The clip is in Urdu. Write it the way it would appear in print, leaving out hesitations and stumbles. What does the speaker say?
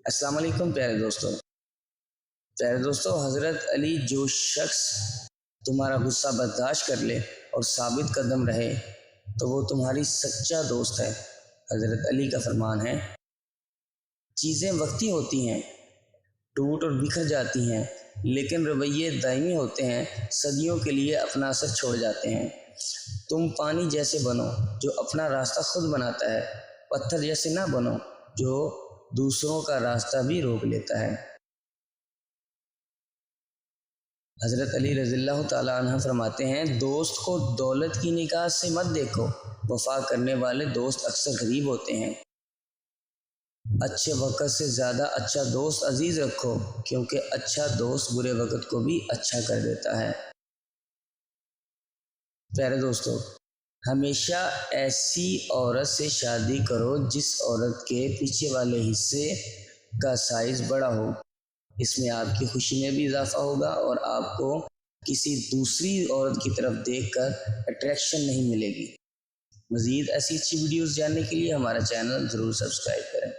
السلام علیکم پیارے دوستوں، حضرت علی جو شخص تمہارا غصہ برداشت کر لے اور ثابت قدم رہے تو وہ تمہاری سچا دوست ہے۔ حضرت علی کا فرمان ہے، چیزیں وقتی ہوتی ہیں، ٹوٹ اور بکھر جاتی ہیں، لیکن رویے دائمی ہوتے ہیں، صدیوں کے لیے اپنا اثر چھوڑ جاتے ہیں۔ تم پانی جیسے بنو جو اپنا راستہ خود بناتا ہے، پتھر جیسے نہ بنو جو دوسروں کا راستہ بھی روک لیتا ہے۔ حضرت علی رضی اللہ تعالیٰ عنہ فرماتے ہیں، دوست کو دولت کی نگاہ سے مت دیکھو، وفا کرنے والے دوست اکثر غریب ہوتے ہیں۔ اچھے وقت سے زیادہ اچھا دوست عزیز رکھو، کیونکہ اچھا دوست برے وقت کو بھی اچھا کر دیتا ہے۔ پیارے دوستو، ہمیشہ ایسی عورت سے شادی کرو جس عورت کے پیچھے والے حصے کا سائز بڑا ہو، اس میں آپ کی خوشی میں بھی اضافہ ہوگا اور آپ کو کسی دوسری عورت کی طرف دیکھ کر اٹریکشن نہیں ملے گی۔ مزید ایسی اچھی ویڈیوز جاننے کے لیے ہمارا چینل ضرور سبسکرائب کریں۔